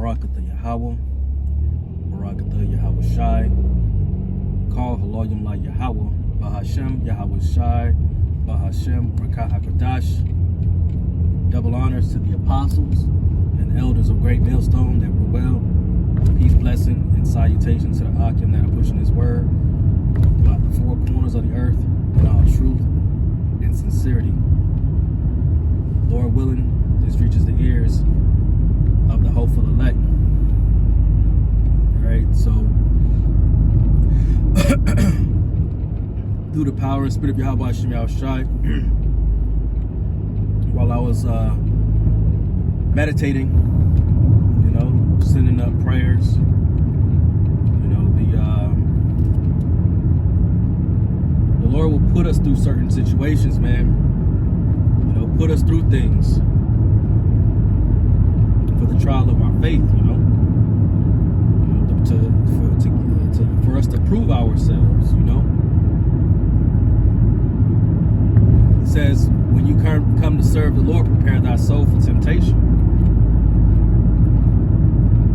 Barakatah Yahweh, Barakatah Yahweh Shai, Call Haloyim La Yahweh, Bahashem Yahweh Shai, Bahashem Rakah HaKadash. Double honors to the apostles and elders of Great Millstone that were well. Peace, blessing, and salutation to the Akim that are pushing his word throughout the four corners of the earth in all truth and sincerity. Lord willing, this reaches the ears of the hopeful elect. All right, so through the power and spirit of Yahweh Hashem Shai, while I was meditating, sending up prayers, the Lord will put us through certain situations, man. Put us through things for the trial of our faith, for us to prove ourselves, It says, when you come to serve the Lord, prepare thy soul for temptation.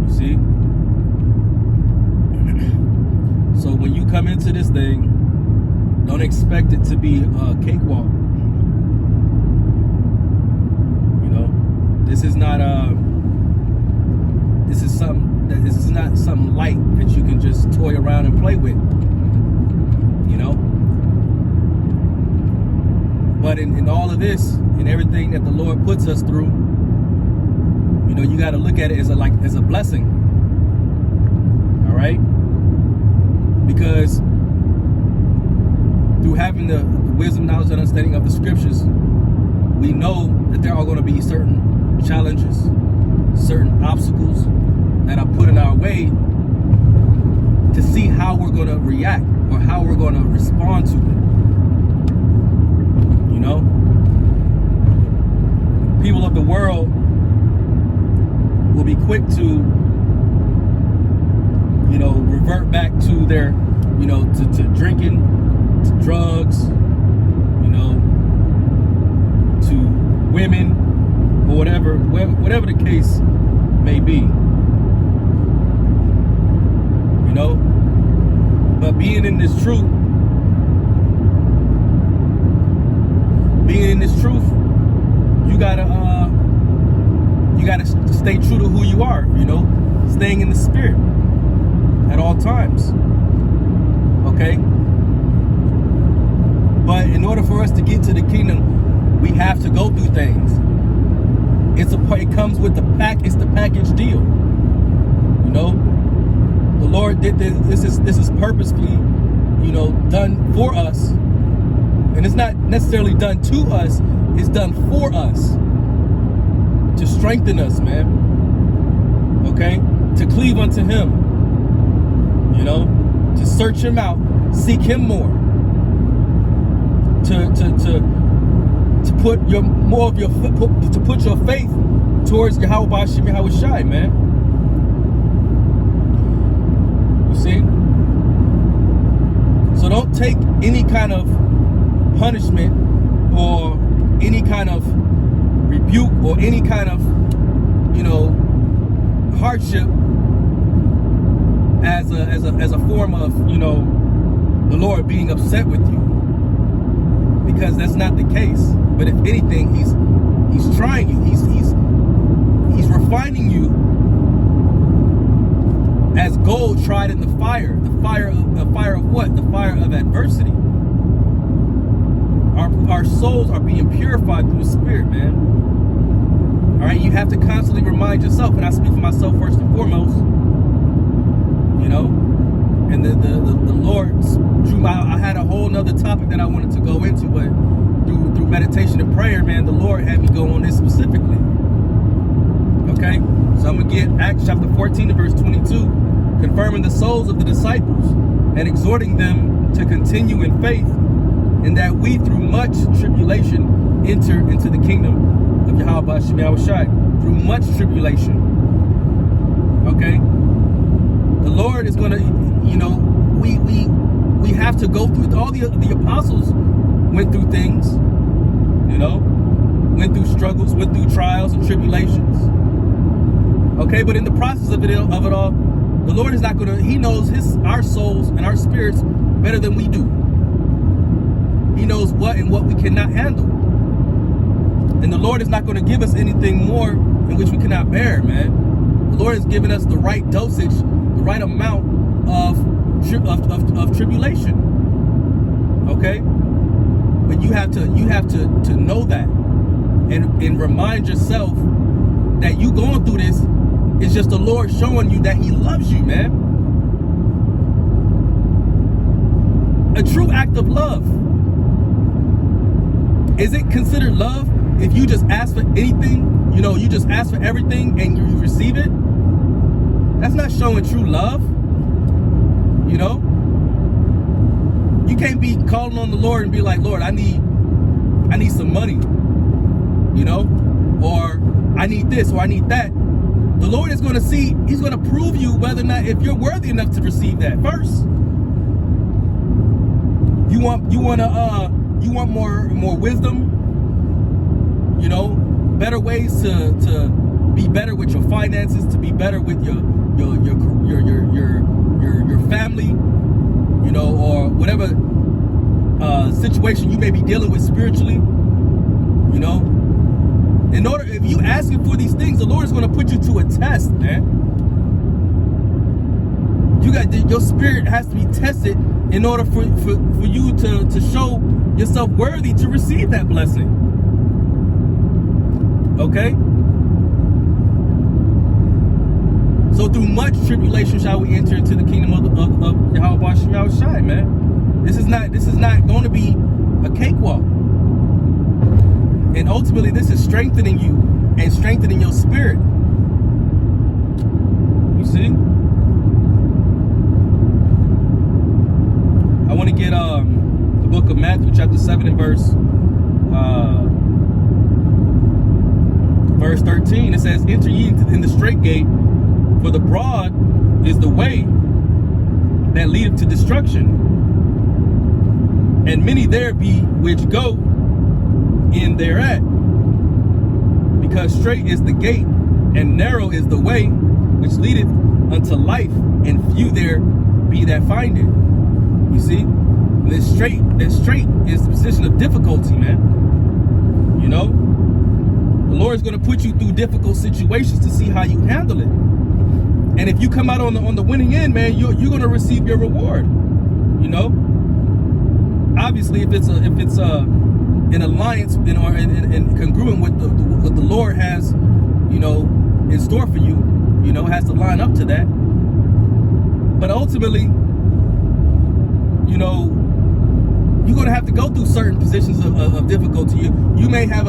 You see? So when you come into this thing, don't expect it to be a cakewalk. This is not something light that you can just toy around and play with, But in all of this and everything that the Lord puts us through, you got to look at it as a blessing. All right, because through having the wisdom, knowledge, and understanding of the scriptures, we know that there are going to be certain challenges, certain obstacles that are put in our way to see how we're going to react or how we're going to respond to it. People of the world will be quick to, revert back to their, to drinking, to drugs, to women, or whatever the case may be, but being in this truth, you gotta stay true to who you are, staying in the spirit at all times. Okay? But in order for us to get to the kingdom, we have to go through things. It comes with it's the package deal. The Lord did this. This is purposefully, done for us. And it's not necessarily done to us, it's done for us. To strengthen us, man. Okay? To cleave unto him. To search him out, seek him more. To put your faith towards Yahweh Hashem Yahweh Shai, man. You see? So don't take any kind of punishment or any kind of rebuke or any kind of, hardship as a form of, the Lord being upset with you. Because that's not the case. But if anything, he's trying you. He's refining you as gold tried in the fire. The fire of what? The fire of adversity. Our souls are being purified through the Spirit, man. All right, you have to constantly remind yourself, and I speak for myself first and foremost. And the Lord drew I had a whole nother topic that I wanted to go into, but through meditation and prayer, man, the Lord had me go on this specifically. Okay, so I'm gonna get Acts chapter 14 and verse 22, confirming the souls of the disciples and exhorting them to continue in faith, and that we through much tribulation enter into the kingdom of Yahweh Hashem Yahweh Shai. Through much tribulation. Okay, the Lord is gonna, we have to go through. All the apostles went through things, went through struggles, went through trials and tribulations. Okay, but in the process of it all, the Lord is not gonna, he knows our souls and our spirits better than we do. He knows what we cannot handle. And the Lord is not gonna give us anything more in which we cannot bear, man. The Lord has given us the right dosage, the right amount of tribulation. Okay? But you have to know that and remind yourself that you going through this is just the Lord showing you that he loves you, man. A true act of love. Is it considered love if you just ask for anything, you just ask for everything and you receive it? That's not showing true love. You can't be calling on the Lord and be like, Lord, I need some money, or I need this, or I need that. The Lord is going to see, he's going to prove you whether or not, if you're worthy enough to receive that first. You want more wisdom, better ways to be better with your finances, to be better with your family, or whatever situation you may be dealing with spiritually, if you asking for these things, the Lord is going to put you to a test, man. Your spirit has to be tested in order for you to show yourself worthy to receive that blessing. Okay? So through much tribulation shall we enter into the kingdom of Yahweh Shemel Shai, man. This is not going to be a cakewalk. And ultimately, this is strengthening you and strengthening your spirit. You see? I want to get the book of Matthew, chapter 7 and verse 13. It says, enter ye in the straight gate, for the broad is the way that leadeth to destruction, and many there be which go in thereat. Because straight is the gate, and narrow is the way which leadeth unto life, and few there be that find it. You see, that straight is the position of difficulty, man. The Lord is going to put you through difficult situations to see how you handle it. And if you come out on the winning end, man, you're going to receive your reward. Obviously, if it's in alliance and congruent with what the Lord has, in store for you, has to line up to that. But ultimately, you're going to have to go through certain positions of difficulty. You may have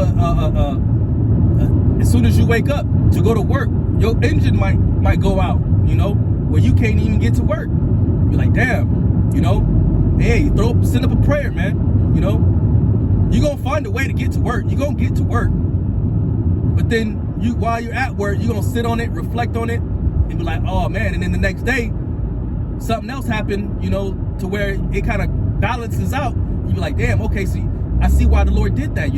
as soon as you wake up to go to work, your engine might go out, where you can't even get to work. You're like, damn, hey, send up a prayer, man. You're going to find a way to get to work. You're going to get to work. But then while you're at work, you're going to sit on it, reflect on it, and be like, oh, man. And then the next day, something else happened, to where it kind of balances out. You be like, damn, okay, see, I see why the Lord did that,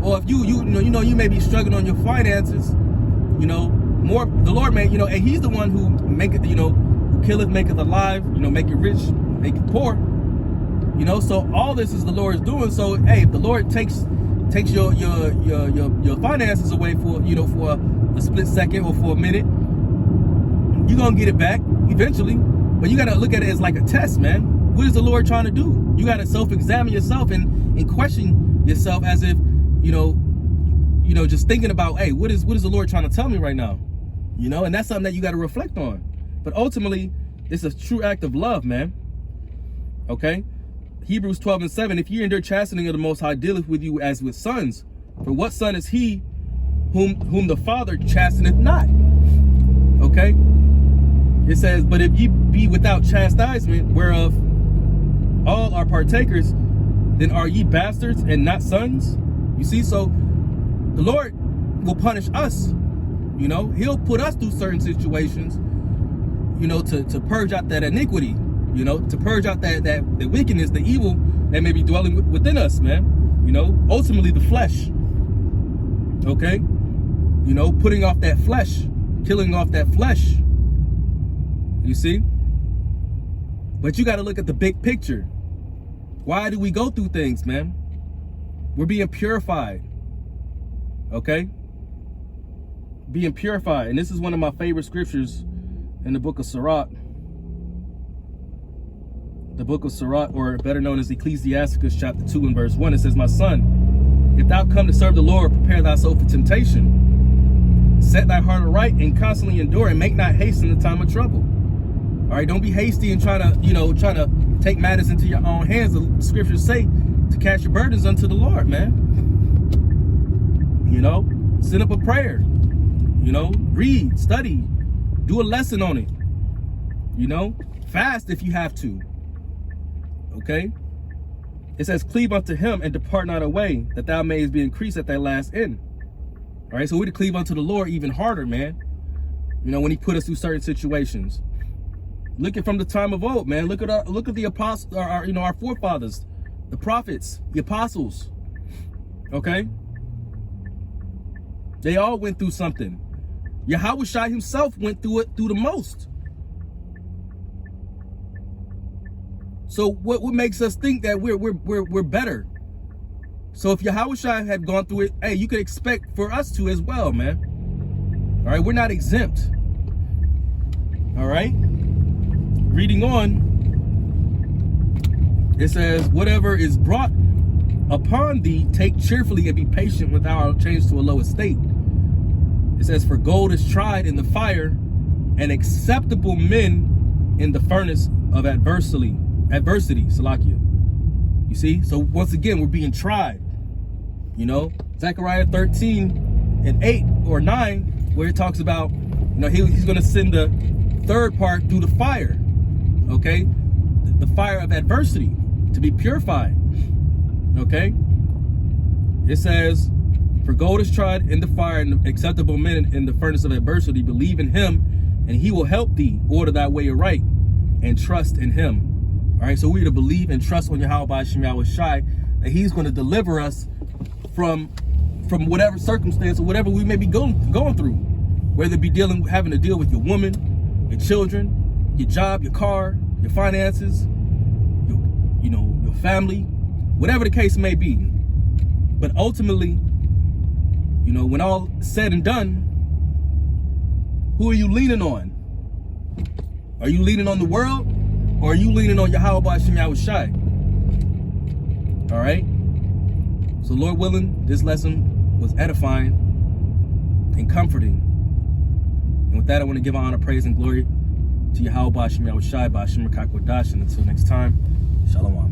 Or if you may be struggling on your finances, more the Lord may, and he's the one who maketh, who killeth, maketh alive, make it rich, make it poor. So all this is the Lord's doing. So hey, if the Lord takes your finances away for for a split second or for a minute, you're gonna get it back eventually. But you gotta look at it as like a test, man. What is the Lord trying to do? You gotta self-examine yourself and question yourself as if just thinking about, hey, what is the Lord trying to tell me right now? And that's something that you gotta reflect on. But ultimately, it's a true act of love, man. Okay. Hebrews 12:7, if ye endure chastening of the Most High, dealeth with you as with sons. For what son is he whom the Father chasteneth not? Okay? It says, but if ye be without chastisement, whereof all are partakers, then are ye bastards and not sons? You see, so the Lord will punish us. He'll put us through certain situations, to purge out that iniquity. To purge out that wickedness, the evil that may be dwelling within us, man. Ultimately the flesh. Okay? You know, putting off that flesh, killing off that flesh. You see? But you got to look at the big picture. Why do we go through things, man? We're being purified. Okay? Being purified. And this is one of my favorite scriptures in the book of Sirach. The book of Sirach, or better known as Ecclesiasticus chapter 2 and verse 1. It says, my son, if thou come to serve the Lord, prepare thyself for temptation. Set thy heart aright and constantly endure, and make not haste in the time of trouble. All right, don't be hasty and trying to take matters into your own hands. The scriptures say to cast your burdens unto the Lord, man. You know, send up a prayer. You know, read, study, do a lesson on it. You know, fast if you have to. Okay? It says, cleave unto him and depart not away, that thou mayest be increased at thy last end. All right, so we're to cleave unto the Lord even harder, man. You know, when he put us through certain situations. Look at from the time of old, man. Look at the apostles, our forefathers, the prophets, the apostles. Okay? They all went through something. Yahushua himself went through it through the most. So what makes us think that we're better? So if Yahushua had gone through it, hey, you could expect for us to as well, man. All right, we're not exempt. All right. Reading on, it says, whatever is brought upon thee, take cheerfully and be patient without change to a low estate. It says, for gold is tried in the fire, and acceptable men in the furnace of adversity, Salakia. You see? So once again, we're being tried. You know, Zechariah 13 and 8 or 9, where it talks about, you know, he's going to send the third part through the fire. Okay? The fire of adversity to be purified. Okay? It says, for gold is tried in the fire, and acceptable men in the furnace of adversity. Believe in him, and he will help thee order thy way aright, and trust in him. All right, so we're to believe and trust on Yahweh Shem Yahushai, that he's going to deliver us from whatever circumstance or whatever we may be going through, whether it be having to deal with your woman, your children, your job, your car, your finances, your family, whatever the case may be. But ultimately, you know, when all said and done, who are you leaning on? Are you leaning on the world, or are you leaning on Yahweh Shem Yahushai? All right. So Lord willing, this lesson was edifying and comforting. And with that, I want to give honor, praise, and glory to Yahweh Shem Yahushai, Ba'ashem Rakak Wadash. And until next time, Shalom.